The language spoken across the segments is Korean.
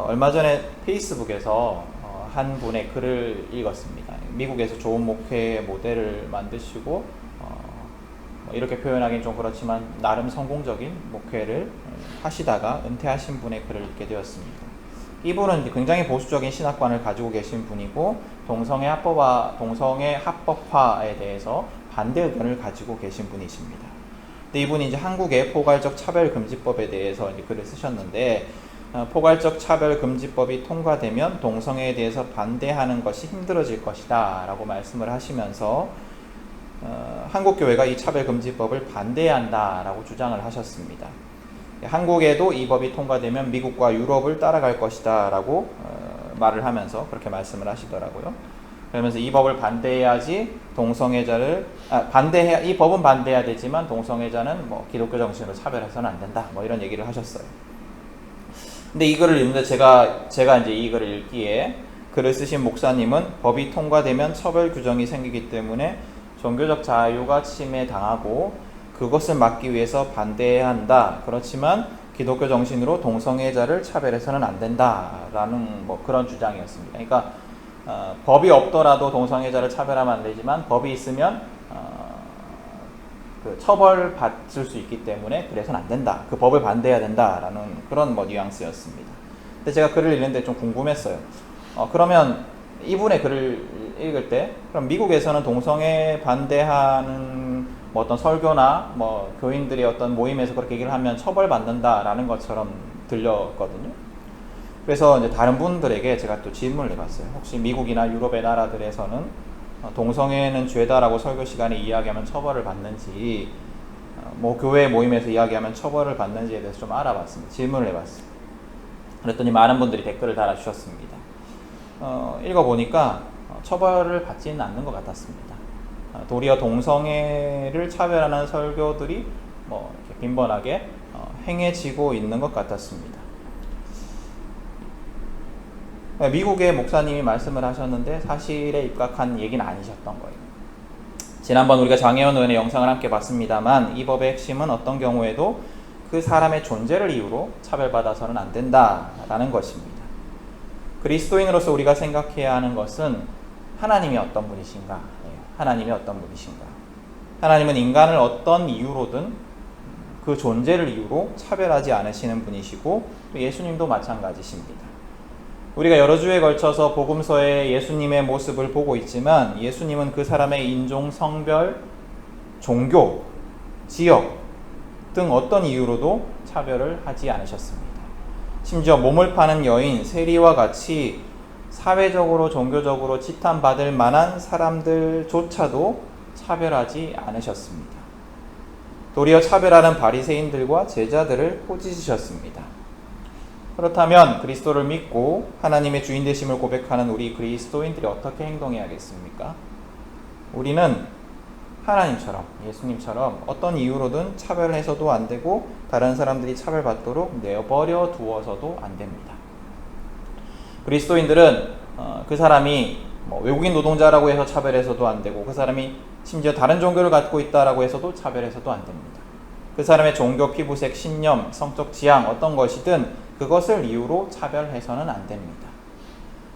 얼마 전에 페이스북에서 한 분의 글을 읽었습니다. 미국에서 좋은 목회 모델을 만드시고 이렇게 표현하기는 좀 그렇지만 나름 성공적인 목회를 하시다가 은퇴하신 분의 글을 읽게 되었습니다. 이분은 굉장히 보수적인 신학관을 가지고 계신 분이고 동성애 합법화에 대해서 반대 의견을 가지고 계신 분이십니다. 근데 이분이 이제 한국의 포괄적 차별금지법에 대해서 이제 글을 쓰셨는데 포괄적 차별금지법이 통과되면 동성애에 대해서 반대하는 것이 힘들어질 것이다 라고 말씀을 하시면서 한국교회가 이 차별금지법을 반대해야 한다라고 주장을 하셨습니다. 한국에도 이 법이 통과되면 미국과 유럽을 따라갈 것이다 라고 말을 하면서 그렇게 말씀을 하시더라고요. 그러면서 이 법을 반대해야지 동성애자를 이 법은 반대해야 되지만 동성애자는 뭐 기독교 정신으로 차별해서는 안 된다 뭐 이런 얘기를 하셨어요. 근데 이 글을 읽는데 제가 이제 이 글을 읽기에 글을 쓰신 목사님은 법이 통과되면 처벌 규정이 생기기 때문에 종교적 자유가 침해당하고 그것을 막기 위해서 반대해야 한다. 그렇지만 기독교 정신으로 동성애자를 차별해서는 안 된다라는 뭐 그런 주장이었습니다. 그러니까 법이 없더라도 동성애자를 차별하면 안 되지만 법이 있으면 그 처벌받을 수 있기 때문에 그래서는 안 된다. 그 법을 반대해야 된다라는 그런 뭐 뉘앙스였습니다. 근데 제가 글을 읽는데 좀 궁금했어요. 그러면 이분의 글을 읽을 때 그럼 미국에서는 동성애 반대하는 뭐 어떤 설교나 뭐 교인들의 어떤 모임에서 그렇게 얘기를 하면 처벌받는다라는 것처럼 들렸거든요. 그래서 이제 다른 분들에게 제가 또 질문을 해봤어요. 혹시 미국이나 유럽의 나라들에서는 동성애는 죄다라고 설교 시간에 이야기하면 처벌을 받는지 뭐 교회 모임에서 이야기하면 처벌을 받는지에 대해서 좀 알아봤습니다. 질문을 해봤어요. 그랬더니 많은 분들이 댓글을 달아주셨습니다. 읽어보니까 처벌을 받지는 않는 것 같았습니다. 도리어 동성애를 차별하는 설교들이 뭐 이렇게 빈번하게 행해지고 있는 것 같았습니다. 미국의 목사님이 말씀을 하셨는데 사실에 입각한 얘기는 아니셨던 거예요. 지난번 우리가 장혜원 의원의 영상을 함께 봤습니다만 이 법의 핵심은 어떤 경우에도 그 사람의 존재를 이유로 차별받아서는 안 된다라는 것입니다. 그리스도인으로서 우리가 생각해야 하는 것은 하나님이 어떤 분이신가? 하나님이 어떤 분이신가? 하나님은 인간을 어떤 이유로든 그 존재를 이유로 차별하지 않으시는 분이시고 예수님도 마찬가지십니다. 우리가 여러 주에 걸쳐서 복음서의 예수님의 모습을 보고 있지만 예수님은 그 사람의 인종, 성별, 종교, 지역 등 어떤 이유로도 차별을 하지 않으셨습니다. 심지어 몸을 파는 여인, 세리와 같이 사회적으로, 종교적으로 지탄받을 만한 사람들조차도 차별하지 않으셨습니다. 도리어 차별하는 바리새인들과 제자들을 꾸짖으셨습니다. 그렇다면 그리스도를 믿고 하나님의 주인 되심을 고백하는 우리 그리스도인들이 어떻게 행동해야겠습니까? 우리는 하나님처럼, 예수님처럼 어떤 이유로든 차별해서도 안 되고 다른 사람들이 차별받도록 내버려 두어서도 안 됩니다. 그리스도인들은 그 사람이 뭐 외국인 노동자라고 해서 차별해서도 안 되고 그 사람이 심지어 다른 종교를 갖고 있다라고 해서도 차별해서도 안 됩니다. 그 사람의 종교, 피부색, 신념, 성적 지향 어떤 것이든 그것을 이유로 차별해서는 안 됩니다.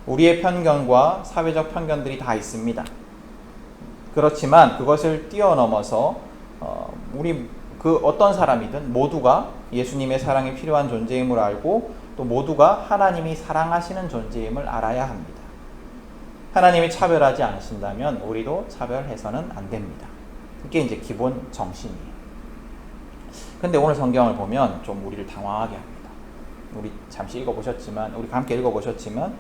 우리의 편견과 사회적 편견들이 다 있습니다. 그렇지만 그것을 뛰어넘어서 우리 그 어떤 사람이든 모두가 예수님의 사랑이 필요한 존재임을 알고 또 모두가 하나님이 사랑하시는 존재임을 알아야 합니다. 하나님이 차별하지 않으신다면 우리도 차별해서는 안 됩니다. 그게 이제 기본 정신이에요. 근데 오늘 성경을 보면 좀 우리를 당황하게 합니다. 우리 잠시 읽어보셨지만, 우리 함께 읽어보셨지만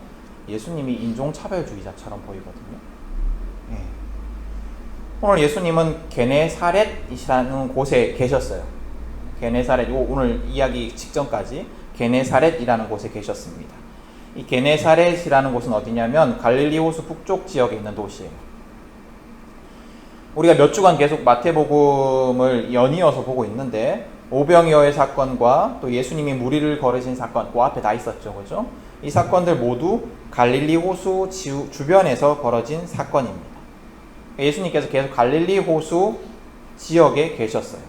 예수님이 인종차별주의자처럼 보이거든요. 예. 오늘 예수님은 게네사렛이라는 곳에 계셨어요. 게네사렛, 오늘 이야기 직전까지 게네사렛이라는 곳에 계셨습니다. 이 게네사렛이라는 곳은 어디냐면 갈릴리 호수 북쪽 지역에 있는 도시예요. 우리가 몇 주간 계속 마태복음을 연이어서 보고 있는데 오병이어의 사건과 또 예수님이 무리를 거르신 사건, 그 앞에 다 있었죠, 그죠? 이 사건들 모두 갈릴리 호수 주변에서 벌어진 사건입니다. 예수님께서 계속 갈릴리 호수 지역에 계셨어요.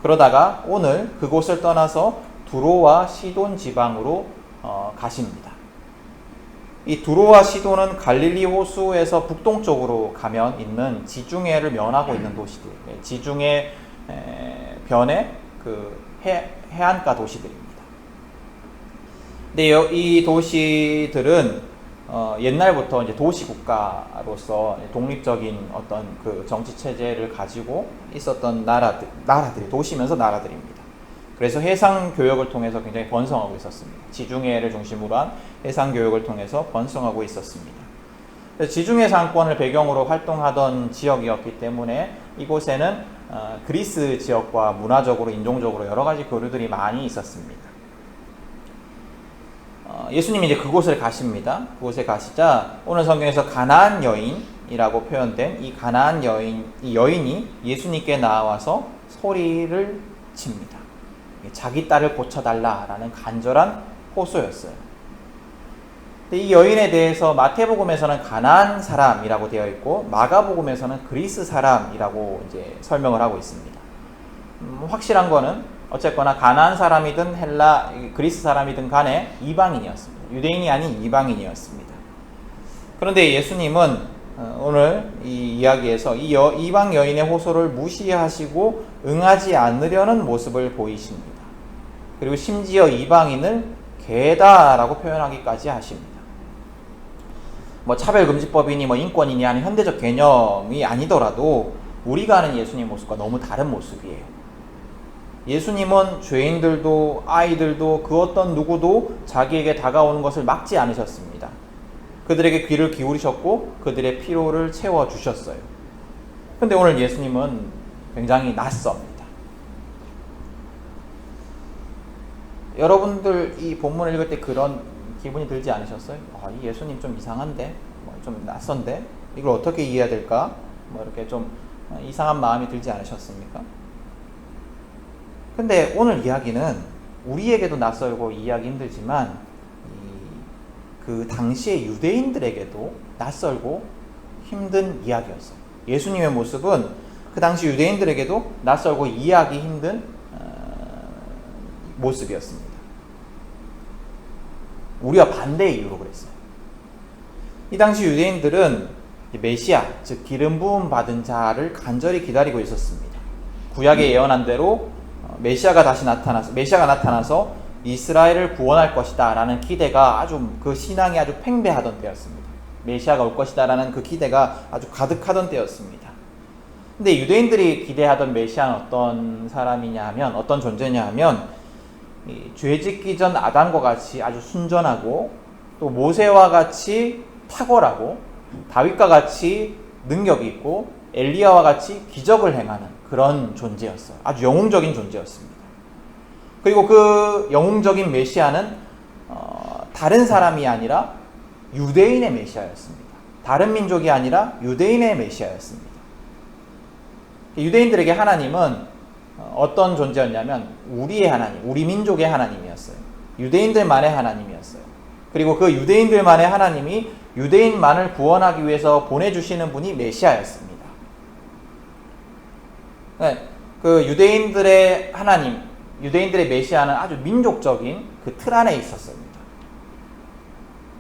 그러다가 오늘 그곳을 떠나서 두로와 시돈 지방으로 가십니다. 이 두로와 시도는 갈릴리 호수에서 북동쪽으로 가면 있는 지중해를 면하고 있는 도시들, 지중해 변의 그 해안가 도시들입니다. 근데 이 도시들은 옛날부터 이제 도시 국가로서 독립적인 어떤 그 정치 체제를 가지고 있었던 나라들이 도시면서 나라들입니다. 그래서 해상 교역을 통해서 굉장히 번성하고 있었습니다. 지중해를 중심으로 한 해상 교역을 통해서 번성하고 있었습니다. 지중해 상권을 배경으로 활동하던 지역이었기 때문에 이곳에는 그리스 지역과 문화적으로 인종적으로 여러 가지 교류들이 많이 있었습니다. 예수님이 이제 그곳을 가십니다. 그곳에 가시자 오늘 성경에서 가나안 여인이라고 표현된 이 가나안 여인이 예수님께 나와서 소리를 칩니다. 자기 딸을 고쳐달라라는 간절한 호소였어요. 이 여인에 대해서 마태복음에서는 가나안 사람이라고 되어 있고 마가복음에서는 그리스 사람이라고 이제 설명을 하고 있습니다. 확실한 거는 어쨌거나 가나안 사람이든 그리스 사람이든 간에 이방인이었습니다. 유대인이 아닌 이방인이었습니다. 그런데 예수님은 오늘 이 이야기에서 이 이방 여인의 호소를 무시하시고 응하지 않으려는 모습을 보이십니다. 그리고 심지어 이방인을 개다라고 표현하기까지 하십니다. 차별금지법이니 인권이니 하는 현대적 개념이 아니더라도 우리가 아는 예수님 모습과 너무 다른 모습이에요. 예수님은 죄인들도 아이들도 그 어떤 누구도 자기에게 다가오는 것을 막지 않으셨습니다. 그들에게 귀를 기울이셨고 그들의 피로를 채워주셨어요. 근데 오늘 예수님은 굉장히 낯섭니다. 여러분들 이 본문을 읽을 때 그런 기분이 들지 않으셨어요? 이 예수님 좀 이상한데? 좀 낯선데? 이걸 어떻게 이해해야 될까? 이렇게 좀 이상한 마음이 들지 않으셨습니까? 근데 오늘 이야기는 우리에게도 낯설고 이해하기 힘들지만 그 당시의 유대인들에게도 낯설고 힘든 이야기였어요. 예수님의 모습은 그 당시 유대인들에게도 낯설고 이해하기 힘든 모습이었습니다. 우리와 반대의 이유로 그랬어요. 이 당시 유대인들은 메시아, 즉 기름 부음 받은 자를 간절히 기다리고 있었습니다. 구약에 예언한 대로 메시아가 나타나서 이스라엘을 구원할 것이다 라는 기대가 그 신앙이 아주 팽배하던 때였습니다. 메시아가 올 것이다 라는 그 기대가 아주 가득하던 때였습니다. 근데 유대인들이 기대하던 메시아는 어떤 사람이냐 하면, 어떤 존재냐 하면 죄짓기 전 아담과 같이 아주 순전하고 또 모세와 같이 탁월하고 다윗과 같이 능력이 있고 엘리야와 같이 기적을 행하는 그런 존재였어요. 아주 영웅적인 존재였습니다. 그리고 그 영웅적인 메시아는 다른 사람이 아니라 유대인의 메시아였습니다. 다른 민족이 아니라 유대인의 메시아였습니다. 유대인들에게 하나님은 어떤 존재였냐면 우리의 하나님, 우리 민족의 하나님이었어요. 유대인들만의 하나님이었어요. 그리고 그 유대인들만의 하나님이 유대인만을 구원하기 위해서 보내주시는 분이 메시아였습니다. 그 유대인들의 하나님, 유대인들의 메시아는 아주 민족적인 그 틀 안에 있었습니다.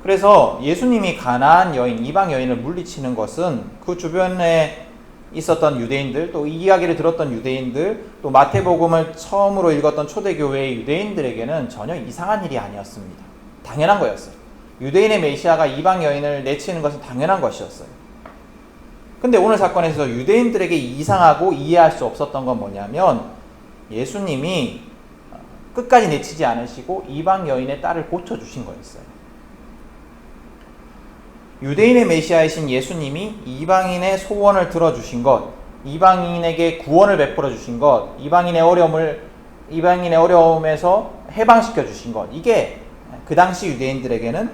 그래서 예수님이 가나안 여인, 이방 여인을 물리치는 것은 그 주변에 있었던 유대인들, 또 이 이야기를 들었던 유대인들, 또 마태복음을 처음으로 읽었던 초대교회의 유대인들에게는 전혀 이상한 일이 아니었습니다. 당연한 거였어요. 유대인의 메시아가 이방 여인을 내치는 것은 당연한 것이었어요. 근데 오늘 사건에서 유대인들에게 이상하고 이해할 수 없었던 건 뭐냐면 예수님이 끝까지 내치지 않으시고 이방 여인의 딸을 고쳐주신 거였어요. 유대인의 메시아이신 예수님이 이방인의 소원을 들어주신 것, 이방인에게 구원을 베풀어 주신 것, 이방인의 어려움에서 해방시켜 주신 것, 이게 그 당시 유대인들에게는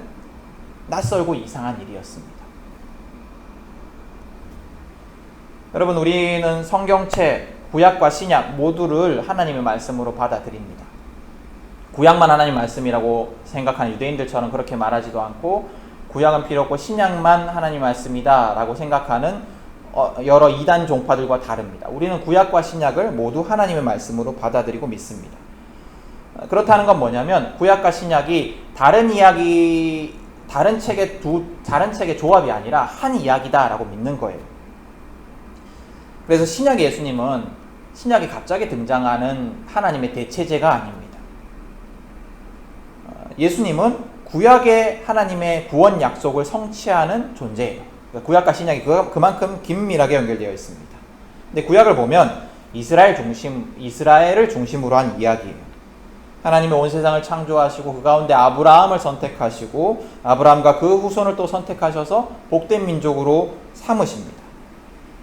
낯설고 이상한 일이었습니다. 여러분, 우리는 성경책, 구약과 신약 모두를 하나님의 말씀으로 받아들입니다. 구약만 하나님 말씀이라고 생각하는 유대인들처럼 그렇게 말하지도 않고 구약은 필요 없고 신약만 하나님 말씀이다 라고 생각하는 여러 이단 종파들과 다릅니다. 우리는 구약과 신약을 모두 하나님의 말씀으로 받아들이고 믿습니다. 그렇다는 건 뭐냐면 구약과 신약이 다른 책의 조합이 아니라 한 이야기다라고 믿는 거예요. 그래서 신약의 예수님은 신약이 갑자기 등장하는 하나님의 대체제가 아닙니다. 예수님은 구약의 하나님의 구원 약속을 성취하는 존재예요. 그러니까 구약과 신약이 그만큼 긴밀하게 연결되어 있습니다. 근데 구약을 보면 이스라엘을 중심으로 한 이야기예요. 하나님이 온 세상을 창조하시고 그 가운데 아브라함을 선택하시고 아브라함과 그 후손을 또 선택하셔서 복된 민족으로 삼으십니다.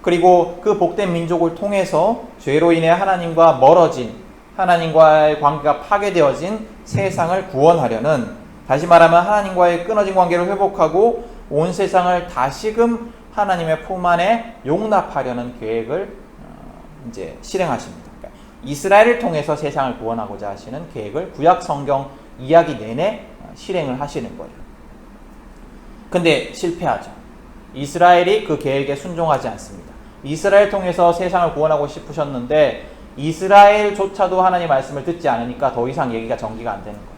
그리고 그 복된 민족을 통해서 죄로 인해 하나님과 멀어진, 하나님과의 관계가 파괴되어진 세상을 구원하려는, 다시 말하면 하나님과의 끊어진 관계를 회복하고 온 세상을 다시금 하나님의 품 안에 용납하려는 계획을 이제 실행하십니다. 그러니까 이스라엘을 통해서 세상을 구원하고자 하시는 계획을 구약 성경 이야기 내내 실행을 하시는 거예요. 근데 실패하죠. 이스라엘이 그 계획에 순종하지 않습니다. 이스라엘 통해서 세상을 구원하고 싶으셨는데 이스라엘조차도 하나님의 말씀을 듣지 않으니까 더 이상 얘기가 전개가 안 되는 거예요.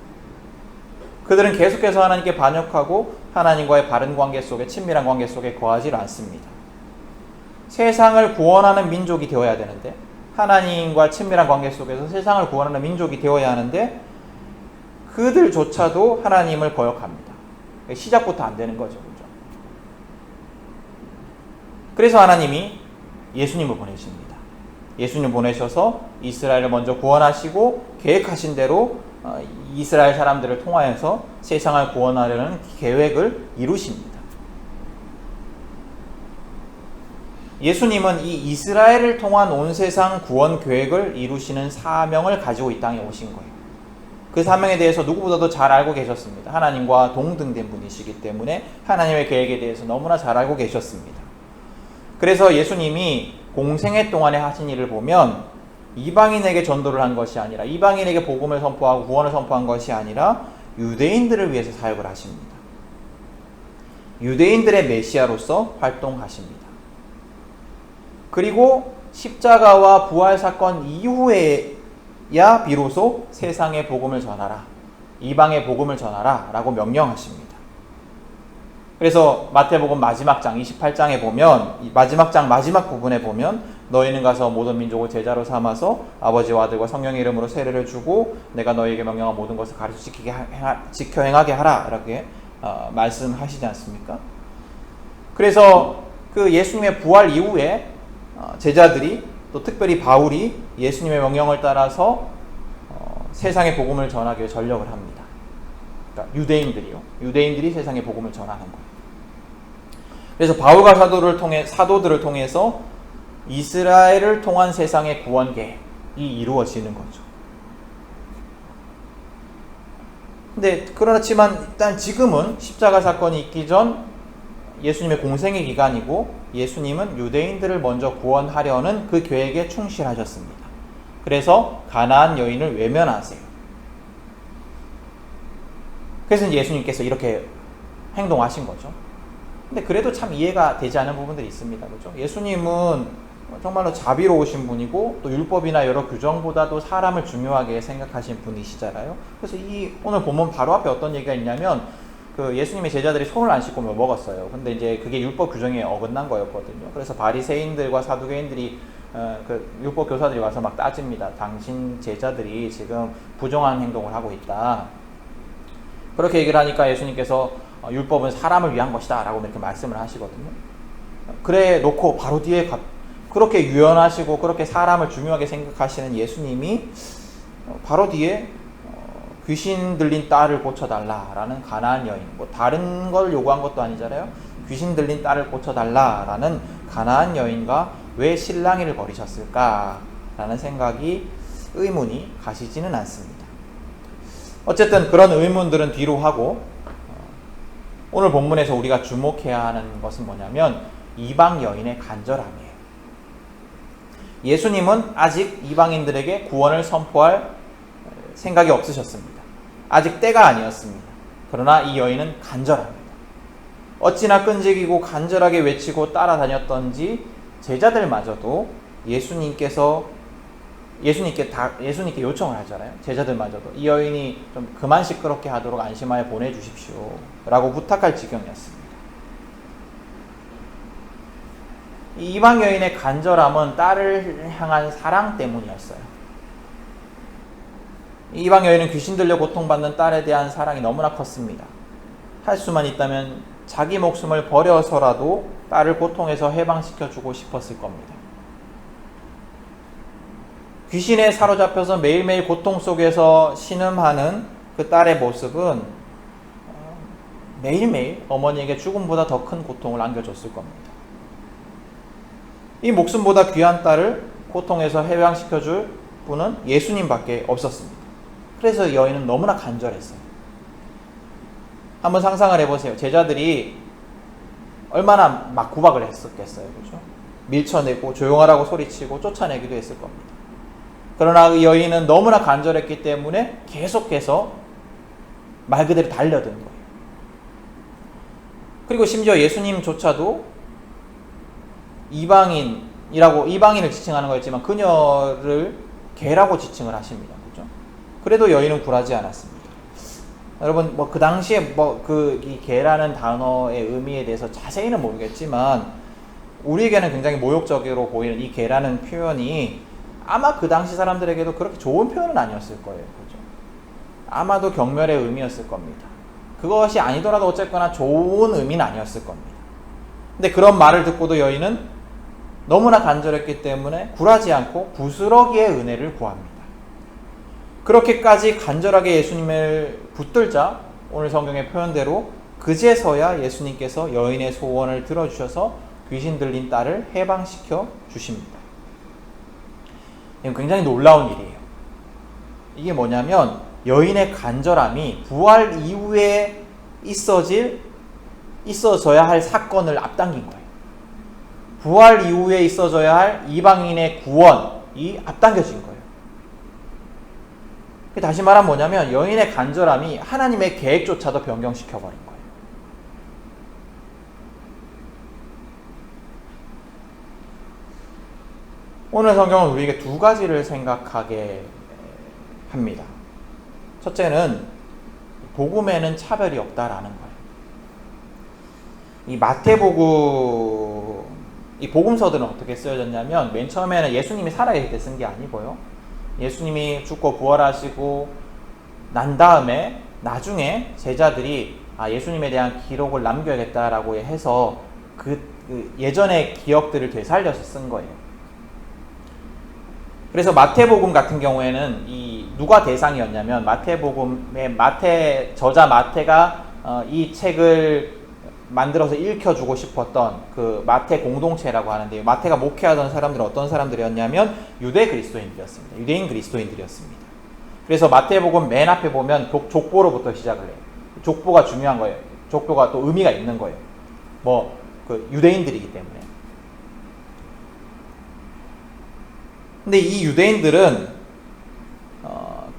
그들은 계속해서 하나님께 반역하고 하나님과의 바른 관계 속에, 친밀한 관계 속에 거하지 않습니다. 세상을 구원하는 민족이 되어야 되는데, 하나님과 친밀한 관계 속에서 세상을 구원하는 민족이 되어야 하는데 그들조차도 하나님을 거역합니다. 시작부터 안 되는 거죠. 그렇죠? 그래서 하나님이 예수님을 보내십니다. 예수님을 보내셔서 이스라엘을 먼저 구원하시고 계획하신 대로 이스라엘 사람들을 통하여서 세상을 구원하려는 계획을 이루십니다. 예수님은 이 이스라엘을 통한 온 세상 구원 계획을 이루시는 사명을 가지고 이 땅에 오신 거예요. 그 사명에 대해서 누구보다도 잘 알고 계셨습니다. 하나님과 동등된 분이시기 때문에 하나님의 계획에 대해서 너무나 잘 알고 계셨습니다. 그래서 예수님이 공생애 동안에 하신 일을 보면 이방인에게 전도를 한 것이 아니라, 이방인에게 복음을 선포하고 구원을 선포한 것이 아니라 유대인들을 위해서 사역을 하십니다. 유대인들의 메시아로서 활동하십니다. 그리고 십자가와 부활 사건 이후에야 비로소 세상에 복음을 전하라, 이방의 복음을 전하라 라고 명령하십니다. 그래서 마태복음 마지막 장 28장에 보면, 마지막 장 마지막 부분에 보면 너희는 가서 모든 민족을 제자로 삼아서 아버지와 아들과 성령의 이름으로 세례를 주고 내가 너희에게 명령한 모든 것을 가르쳐 지켜 행하게 하라 이렇게 말씀하시지 않습니까? 그래서 그 예수님의 부활 이후에 제자들이, 또 특별히 바울이 예수님의 명령을 따라서 세상에 복음을 전하기 위해 전력을 합니다. 그러니까 유대인들이 세상에 복음을 전하는 거예요. 그래서 바울과 사도들을 통해서 이스라엘을 통한 세상의 구원 계획이 이루어지는 거죠. 근데 그렇지만 일단 지금은 십자가 사건이 있기 전 예수님의 공생의 기간이고, 예수님은 유대인들을 먼저 구원하려는 그 계획에 충실하셨습니다. 그래서 가나안 여인을 외면하세요. 그래서 예수님께서 이렇게 행동하신 거죠. 근데 그래도 참 이해가 되지 않는 부분들이 있습니다. 그렇죠? 예수님은 정말로 자비로우신 분이고 또 율법이나 여러 규정보다도 사람을 중요하게 생각하신 분이시잖아요. 그래서 오늘 본문 바로 앞에 어떤 얘기가 있냐면, 그 예수님의 제자들이 손을 안 씻고 먹었어요. 근데 이제 그게 율법 규정에 어긋난 거였거든요. 그래서 바리새인들과 사두개인들이 그 율법 교사들이 와서 막 따집니다. 당신 제자들이 지금 부정한 행동을 하고 있다. 그렇게 얘기를 하니까 예수님께서 율법은 사람을 위한 것이다 라고 이렇게 말씀을 하시거든요. 그래 놓고 바로 뒤에 그렇게 유연하시고 그렇게 사람을 중요하게 생각하시는 예수님이 바로 뒤에 귀신 들린 딸을 고쳐달라라는 가나안 여인, 뭐 다른 걸 요구한 것도 아니잖아요. 귀신 들린 딸을 고쳐달라라는 가나안 여인과 왜 실랑이를 벌이셨을까라는 의문이 가시지는 않습니다. 어쨌든 그런 의문들은 뒤로 하고, 오늘 본문에서 우리가 주목해야 하는 것은 뭐냐면 이방 여인의 간절함이에요. 예수님은 아직 이방인들에게 구원을 선포할 생각이 없으셨습니다. 아직 때가 아니었습니다. 그러나 이 여인은 간절합니다. 어찌나 끈질기고 간절하게 외치고 따라다녔던지 제자들마저도 예수님께서 예수님께 요청을 하잖아요. 제자들마저도 이 여인이 좀 그만 시끄럽게 하도록 안심하여 보내주십시오 라고 부탁할 지경이었습니다. 이 이방 여인의 간절함은 딸을 향한 사랑 때문이었어요. 이 이방 여인은 귀신 들려 고통받는 딸에 대한 사랑이 너무나 컸습니다. 할 수만 있다면 자기 목숨을 버려서라도 딸을 고통에서 해방시켜주고 싶었을 겁니다. 귀신에 사로잡혀서 매일매일 고통 속에서 신음하는 그 딸의 모습은 매일매일 어머니에게 죽음보다 더 큰 고통을 안겨줬을 겁니다. 이 목숨보다 귀한 딸을 고통에서 해방시켜줄 분은 예수님밖에 없었습니다. 그래서 여인은 너무나 간절했어요. 한번 상상을 해보세요. 제자들이 얼마나 막 구박을 했었겠어요. 그죠? 밀쳐내고 조용하라고 소리치고 쫓아내기도 했을 겁니다. 그러나 이 여인은 너무나 간절했기 때문에 계속해서 말 그대로 달려든 거예요. 그리고 심지어 예수님조차도 이방인을 지칭하는 거였지만 그녀를 개라고 지칭을 하십니다. 그죠? 그래도 여인은 굴하지 않았습니다. 여러분, 그 당시에 이 개라는 단어의 의미에 대해서 자세히는 모르겠지만 우리에게는 굉장히 모욕적으로 보이는 이 개라는 표현이 아마 그 당시 사람들에게도 그렇게 좋은 표현은 아니었을 거예요. 그죠? 아마도 경멸의 의미였을 겁니다. 그것이 아니더라도 어쨌거나 좋은 의미는 아니었을 겁니다. 근데 그런 말을 듣고도 여인은 너무나 간절했기 때문에 굴하지 않고 부스러기의 은혜를 구합니다. 그렇게까지 간절하게 예수님을 붙들자 오늘 성경의 표현대로 그제서야 예수님께서 여인의 소원을 들어주셔서 귀신 들린 딸을 해방시켜 주십니다. 이건 굉장히 놀라운 일이에요. 이게 뭐냐면 여인의 간절함이 부활 이후에 있어져야 할 사건을 앞당긴 거예요. 부활 이후에 있어져야 할 이방인의 구원이 앞당겨진 거예요. 다시 말하면 뭐냐면 여인의 간절함이 하나님의 계획조차도 변경시켜버린 거예요. 오늘 성경은 우리에게 두 가지를 생각하게 합니다. 첫째는 복음에는 차별이 없다라는 거예요. 이 마태복음, 이 복음서들은 어떻게 쓰여졌냐면 맨 처음에는 예수님이 살아계실 때 쓴 게 아니고요. 예수님이 죽고 부활하시고 난 다음에 나중에 제자들이 예수님에 대한 기록을 남겨야겠다라고 해서 그 예전의 기억들을 되살려서 쓴 거예요. 그래서 마태복음 같은 경우에는 누가 대상이었냐면 마태복음의 저자 마태가 이 책을 만들어서 읽혀주고 싶었던 그 마태 공동체라고 하는데요. 마태가 목회하던 사람들은 어떤 사람들이었냐면 유대 그리스도인들이었습니다. 유대인 그리스도인들이었습니다. 그래서 마태복음 맨 앞에 보면 족보로부터 시작을 해요. 족보가 중요한 거예요. 족보가 또 의미가 있는 거예요. 유대인들이기 때문에. 근데 이 유대인들은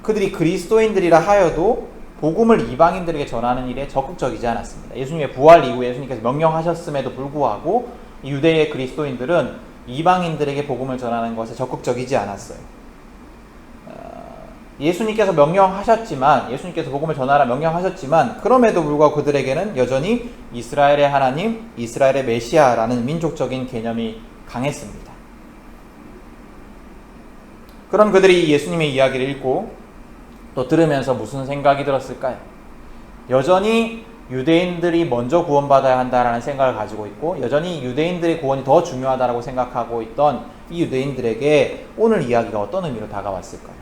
그들이 그리스도인들이라 하여도 복음을 이방인들에게 전하는 일에 적극적이지 않았습니다. 예수님의 부활 이후에 예수님께서 명령하셨음에도 불구하고 유대의 그리스도인들은 이방인들에게 복음을 전하는 것에 적극적이지 않았어요. 예수님께서 예수님께서 복음을 전하라 명령하셨지만 그럼에도 불구하고 그들에게는 여전히 이스라엘의 하나님, 이스라엘의 메시아라는 민족적인 개념이 강했습니다. 그런 그들이 예수님의 이야기를 읽고 또 들으면서 무슨 생각이 들었을까요? 여전히 유대인들이 먼저 구원받아야 한다라는 생각을 가지고 있고 여전히 유대인들의 구원이 더 중요하다고 생각하고 있던 이 유대인들에게 오늘 이야기가 어떤 의미로 다가왔을까요?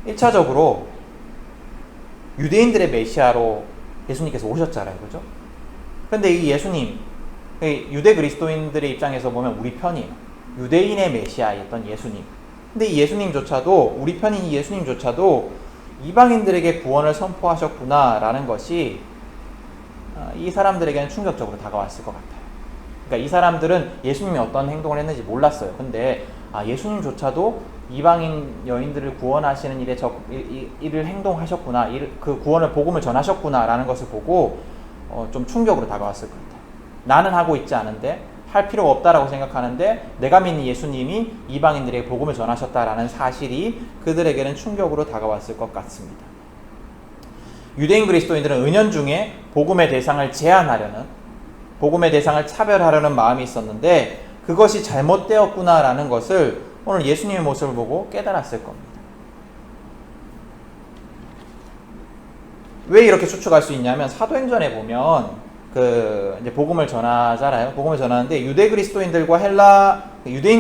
일차적으로 유대인들의 메시아로 예수님께서 오셨잖아요. 그죠? 그런데 이 예수님, 유대 그리스도인들의 입장에서 보면 우리 편이에요. 유대인의 메시아였던 예수님. 근데 이 예수님조차도, 우리 편인 이 예수님조차도 이방인들에게 구원을 선포하셨구나라는 것이 이 사람들에게는 충격적으로 다가왔을 것 같아요. 그러니까 이 사람들은 예수님이 어떤 행동을 했는지 몰랐어요. 근데 예수님조차도 이방인 여인들을 구원하시는 일을 행동하셨구나, 그 구원을 복음을 전하셨구나라는 것을 보고 좀 충격으로 다가왔을 것 같아요. 나는 하고 있지 않은데 할 필요가 없다라고 생각하는데 내가 믿는 예수님이 이방인들에게 복음을 전하셨다라는 사실이 그들에게는 충격으로 다가왔을 것 같습니다. 유대인 그리스도인들은 은연중에 복음의 대상을 제한하려는, 복음의 대상을 차별하려는 마음이 있었는데 그것이 잘못되었구나라는 것을 오늘 예수님의 모습을 보고 깨달았을 겁니다. 왜 이렇게 추측할 수 있냐면 사도행전에 보면 이제 복음을 전하잖아요. 복음을 전하는데 유대인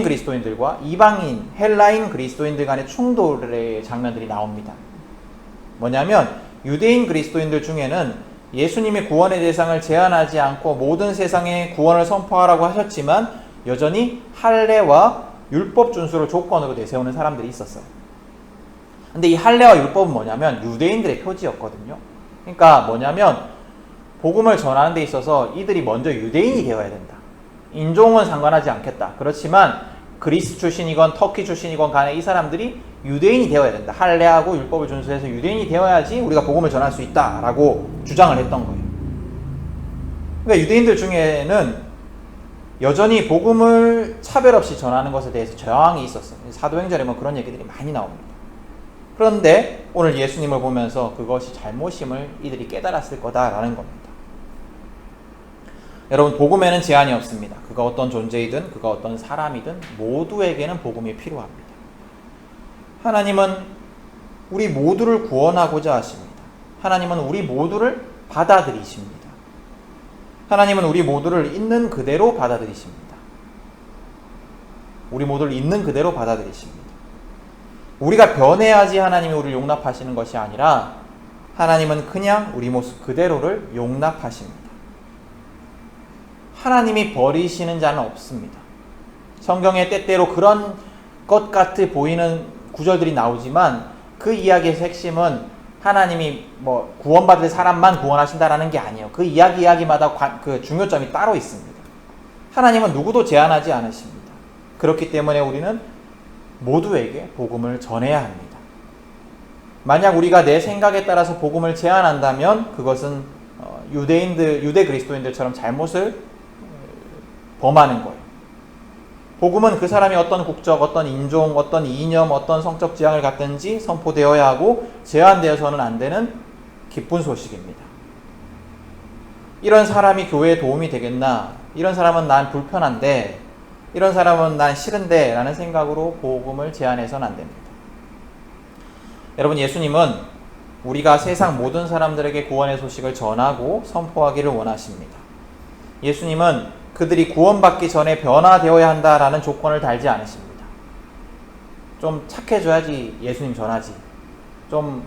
그리스도인들과 이방인 헬라인 그리스도인들 간의 충돌의 장면들이 나옵니다. 뭐냐면 유대인 그리스도인들 중에는 예수님의 구원의 대상을 제한하지 않고 모든 세상에 구원을 선포하라고 하셨지만 여전히 할례와 율법 준수를 조건으로 내세우는 사람들이 있었어요. 근데 이 할례와 율법은 뭐냐면 유대인들의 표지였거든요. 그러니까 뭐냐면 복음을 전하는 데 있어서 이들이 먼저 유대인이 되어야 된다. 인종은 상관하지 않겠다. 그렇지만 그리스 출신이건 터키 출신이건 간에 이 사람들이 유대인이 되어야 된다. 할례하고 율법을 준수해서 유대인이 되어야지 우리가 복음을 전할 수 있다라고 주장을 했던 거예요. 그러니까 유대인들 중에는 여전히 복음을 차별 없이 전하는 것에 대해서 저항이 있었어요. 사도행전에 뭐 그런 얘기들이 많이 나옵니다. 그런데 오늘 예수님을 보면서 그것이 잘못임을 이들이 깨달았을 거다라는 겁니다. 여러분, 복음에는 제한이 없습니다. 그가 어떤 존재이든 그가 어떤 사람이든 모두에게는 복음이 필요합니다. 하나님은 우리 모두를 구원하고자 하십니다. 하나님은 우리 모두를 받아들이십니다. 하나님은 우리 모두를 있는 그대로 받아들이십니다. 우리 모두를 있는 그대로 받아들이십니다. 우리가 변해야지 하나님이 우리를 용납하시는 것이 아니라 하나님은 그냥 우리 모습 그대로를 용납하십니다. 하나님이 버리시는 자는 없습니다. 성경에 때때로 그런 것 같아 보이는 구절들이 나오지만 그 이야기의 핵심은 하나님이 뭐 구원받을 사람만 구원하신다라는 게 아니에요. 그 이야기마다 그 중요점이 따로 있습니다. 하나님은 누구도 제한하지 않으십니다. 그렇기 때문에 우리는 모두에게 복음을 전해야 합니다. 만약 우리가 내 생각에 따라서 복음을 제한한다면 그것은 유대 그리스도인들처럼 잘못을 범하는 거예요. 복음은 그 사람이 어떤 국적, 어떤 인종, 어떤 이념, 어떤 성적 지향을 갖든지 선포되어야 하고 제한되어서는 안 되는 기쁜 소식입니다. 이런 사람이 교회에 도움이 되겠나? 이런 사람은 난 불편한데, 이런 사람은 난 싫은데 라는 생각으로 복음을 제한해서는 안 됩니다. 여러분, 예수님은 우리가 세상 모든 사람들에게 구원의 소식을 전하고 선포하기를 원하십니다. 예수님은 그들이 구원받기 전에 변화되어야 한다라는 조건을 달지 않으십니다. 좀 착해져야지 예수님 전하지. 좀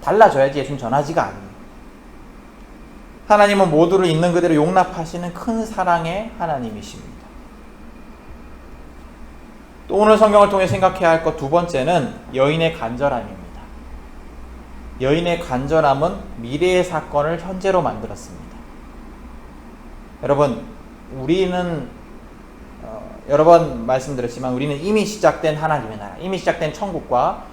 달라져야지 예수님 전하지가 아니에요. 하나님은 모두를 있는 그대로 용납하시는 큰 사랑의 하나님이십니다. 또 오늘 성경을 통해 생각해야 할 것 두 번째는 여인의 간절함입니다. 여인의 간절함은 미래의 사건을 현재로 만들었습니다. 여러분, 우리는 여러 번 말씀드렸지만 우리는 이미 시작된 하나님의 나라, 이미 시작된 천국과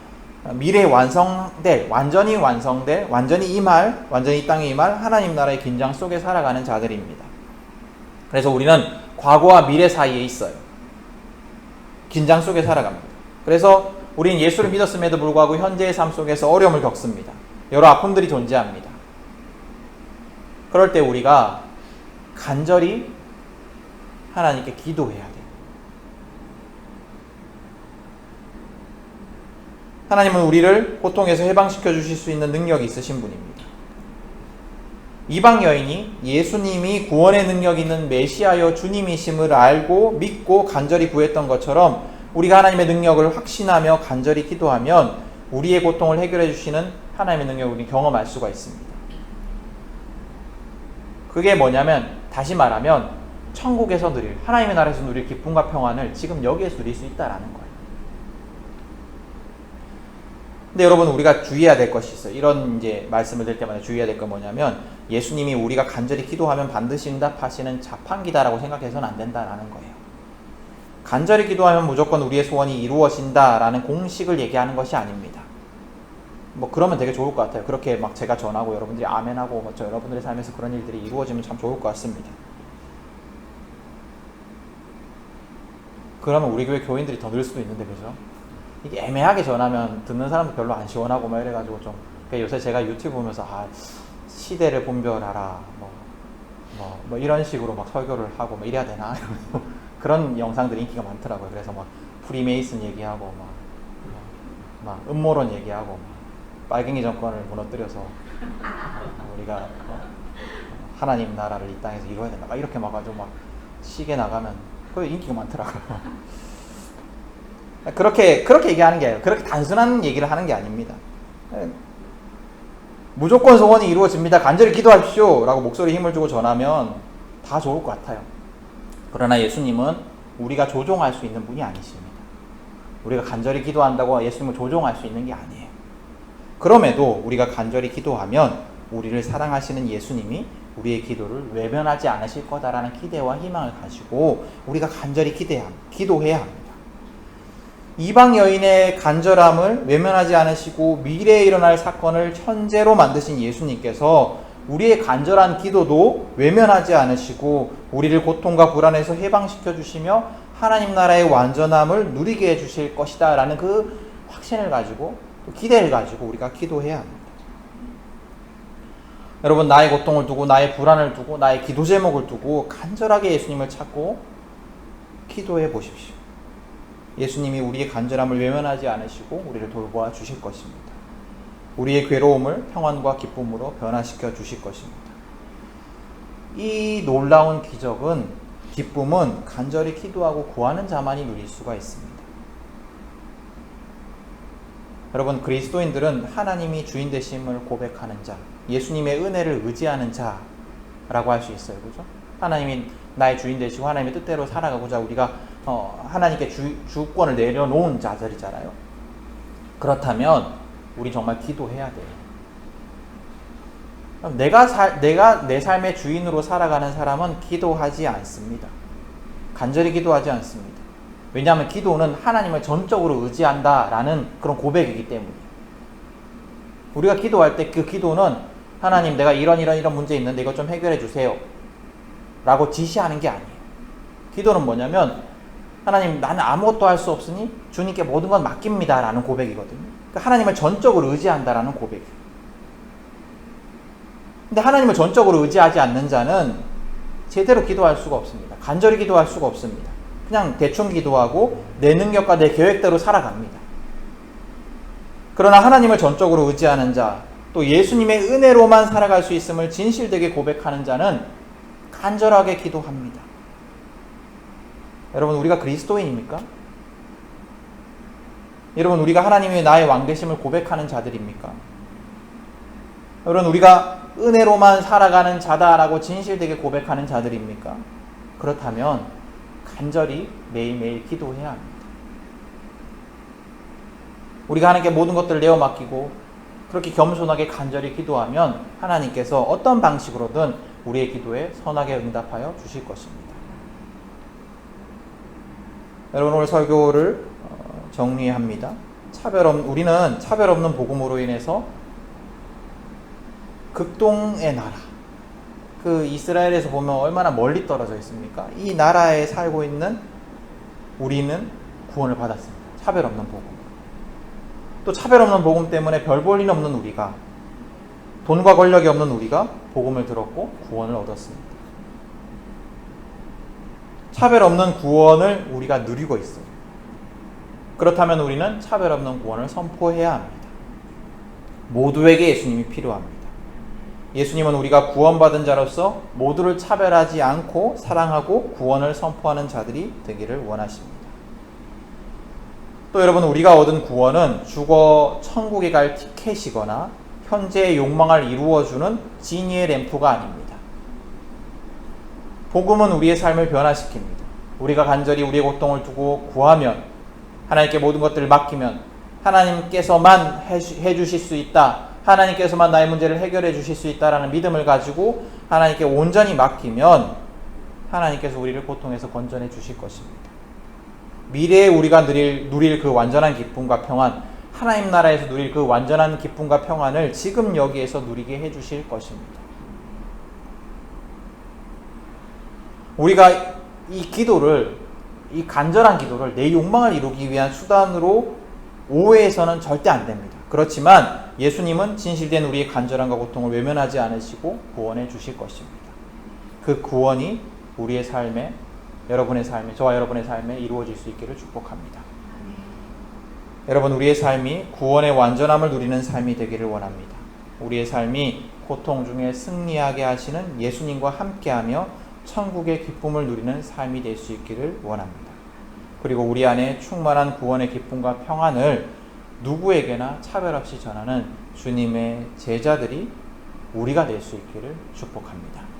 미래에 완전히 완성될, 완전히 이 땅에 임할 하나님 나라의 긴장 속에 살아가는 자들입니다. 그래서 우리는 과거와 미래 사이에 있어요. 긴장 속에 살아갑니다. 그래서 우리는 예수를 믿었음에도 불구하고 현재의 삶 속에서 어려움을 겪습니다. 여러 아픔들이 존재합니다. 그럴 때 우리가 간절히 하나님께 기도해야 돼요. 하나님은 우리를 고통에서 해방시켜 주실 수 있는 능력이 있으신 분입니다. 이방 여인이 예수님이 구원의 능력이 있는 메시아여 주님이심을 알고 믿고 간절히 구했던 것처럼 우리가 하나님의 능력을 확신하며 간절히 기도하면 우리의 고통을 해결해 주시는 하나님의 능력을 우리는 경험할 수가 있습니다. 그게 뭐냐면, 다시 말하면 천국에서 누릴, 하나님의 나라에서 누릴 기쁨과 평안을 지금 여기에서 누릴 수 있다라는 거예요. 근데 여러분, 우리가 주의해야 될 것이 있어요. 이런 이제 말씀을 드릴 때마다 주의해야 될 건 뭐냐면, 예수님이 우리가 간절히 기도하면 반드시 응답하시는 자판기다라고 생각해서는 안 된다라는 거예요. 간절히 기도하면 무조건 우리의 소원이 이루어진다라는 공식을 얘기하는 것이 아닙니다. 그러면 되게 좋을 것 같아요. 그렇게 막 제가 전하고 여러분들이 아멘하고 여러분들의 삶에서 그런 일들이 이루어지면 참 좋을 것 같습니다. 그러면 우리 교회 교인들이 더 늘 수도 있는데, 그죠? 이게 애매하게 전하면 듣는 사람도 별로 안 시원하고 막 이래가지고 좀, 그러니까 요새 제가 유튜브 보면서 시대를 분별하라 뭐 이런 식으로 막 설교를 하고 뭐 이래야 되나 그런 영상들이 인기가 많더라고요. 그래서 막 프리메이슨 얘기하고 막 음모론 얘기하고 막 빨갱이 정권을 무너뜨려서 우리가 하나님 나라를 이 땅에서 이루어야 된다 막 이렇게 막아가지고 막 시계 나가면 그 인기가 많더라고요. 그렇게 얘기하는 게 아니에요. 그렇게 단순한 얘기를 하는 게 아닙니다. 무조건 소원이 이루어집니다. 간절히 기도하십시오 라고 목소리 힘을 주고 전하면 다 좋을 것 같아요. 그러나 예수님은 우리가 조종할 수 있는 분이 아니십니다. 우리가 간절히 기도한다고 예수님을 조종할 수 있는 게 아니에요. 그럼에도 우리가 간절히 기도하면 우리를 사랑하시는 예수님이 우리의 기도를 외면하지 않으실 거다라는 기대와 희망을 가지고 우리가 간절히 기도해야 합니다. 이방 여인의 간절함을 외면하지 않으시고 미래에 일어날 사건을 현재로 만드신 예수님께서 우리의 간절한 기도도 외면하지 않으시고 우리를 고통과 불안에서 해방시켜 주시며 하나님 나라의 완전함을 누리게 해주실 것이다 라는 그 확신을 가지고 또 기대를 가지고 우리가 기도해야 합니다. 여러분, 나의 고통을 두고 나의 불안을 두고 나의 기도 제목을 두고 간절하게 예수님을 찾고 기도해 보십시오. 예수님이 우리의 간절함을 외면하지 않으시고 우리를 돌보아 주실 것입니다. 우리의 괴로움을 평안과 기쁨으로 변화시켜 주실 것입니다. 이 놀라운 기쁨은 간절히 기도하고 구하는 자만이 누릴 수가 있습니다. 여러분, 그리스도인들은 하나님이 주인 되심을 고백하는 자, 예수님의 은혜를 의지하는 자라고 할 수 있어요. 그죠? 하나님이 나의 주인 되시고 하나님의 뜻대로 살아가고자 우리가 하나님께 주권을 내려놓은 자들이잖아요. 그렇다면 우리 정말 기도해야 돼요. 내가 내 삶의 주인으로 살아가는 사람은 기도하지 않습니다. 간절히 기도하지 않습니다. 왜냐하면 기도는 하나님을 전적으로 의지한다라는 그런 고백이기 때문이에요. 우리가 기도할 때 그 기도는 하나님, 내가 이런 문제 있는데 이것 좀 해결해 주세요 라고 지시하는 게 아니에요. 기도는 뭐냐면 하나님, 나는 아무것도 할 수 없으니 주님께 모든 건 맡깁니다 라는 고백이거든요. 그러니까 하나님을 전적으로 의지한다라는 고백이에요. 근데 하나님을 전적으로 의지하지 않는 자는 제대로 기도할 수가 없습니다. 간절히 기도할 수가 없습니다. 그냥 대충 기도하고 내 능력과 내 계획대로 살아갑니다. 그러나 하나님을 전적으로 의지하는 자, 또 예수님의 은혜로만 살아갈 수 있음을 진실되게 고백하는 자는 간절하게 기도합니다. 여러분, 우리가 그리스도인입니까? 여러분, 우리가 하나님의 나의 왕 되심을 고백하는 자들입니까? 여러분, 우리가 은혜로만 살아가는 자다라고 진실되게 고백하는 자들입니까? 그렇다면 간절히 매일매일 기도해야 합니다. 우리가 하나님께 모든 것들을 내어 맡기고 그렇게 겸손하게 간절히 기도하면 하나님께서 어떤 방식으로든 우리의 기도에 선하게 응답하여 주실 것입니다. 여러분, 오늘 설교를 정리합니다. 우리는 차별 없는 복음으로 인해서 극동의 나라, 그 이스라엘에서 보면 얼마나 멀리 떨어져 있습니까? 이 나라에 살고 있는 우리는 구원을 받았습니다. 차별 없는 복음. 또 차별 없는 복음 때문에 별 볼 일 없는 우리가, 돈과 권력이 없는 우리가 복음을 들었고 구원을 얻었습니다. 차별 없는 구원을 우리가 누리고 있어요. 그렇다면 우리는 차별 없는 구원을 선포해야 합니다. 모두에게 예수님이 필요합니다. 예수님은 우리가 구원받은 자로서 모두를 차별하지 않고 사랑하고 구원을 선포하는 자들이 되기를 원하십니다. 또 여러분, 우리가 얻은 구원은 죽어 천국에 갈 티켓이거나 현재의 욕망을 이루어주는 지니의 램프가 아닙니다. 복음은 우리의 삶을 변화시킵니다. 우리가 간절히 우리의 고통을 두고 구하면, 하나님께 모든 것들을 맡기면 하나님께서만 해주실 수 있다, 하나님께서만 나의 문제를 해결해 주실 수 있다라는 믿음을 가지고 하나님께 온전히 맡기면 하나님께서 우리를 고통에서 건져내 주실 것입니다. 미래에 우리가 누릴 그 완전한 기쁨과 평안, 하나님 나라에서 누릴 그 완전한 기쁨과 평안을 지금 여기에서 누리게 해주실 것입니다. 우리가 이 기도를 이 간절한 기도를 내 욕망을 이루기 위한 수단으로 오해해서는 절대 안 됩니다. 그렇지만 예수님은 진실된 우리의 간절함과 고통을 외면하지 않으시고 구원해 주실 것입니다. 그 구원이 우리의 삶에, 여러분의 삶에, 저와 여러분의 삶에 이루어질 수 있기를 축복합니다. 여러분, 우리의 삶이 구원의 완전함을 누리는 삶이 되기를 원합니다. 우리의 삶이 고통 중에 승리하게 하시는 예수님과 함께하며 천국의 기쁨을 누리는 삶이 될 수 있기를 원합니다. 그리고 우리 안에 충만한 구원의 기쁨과 평안을 누구에게나 차별 없이 전하는 주님의 제자들이 우리가 될 수 있기를 축복합니다.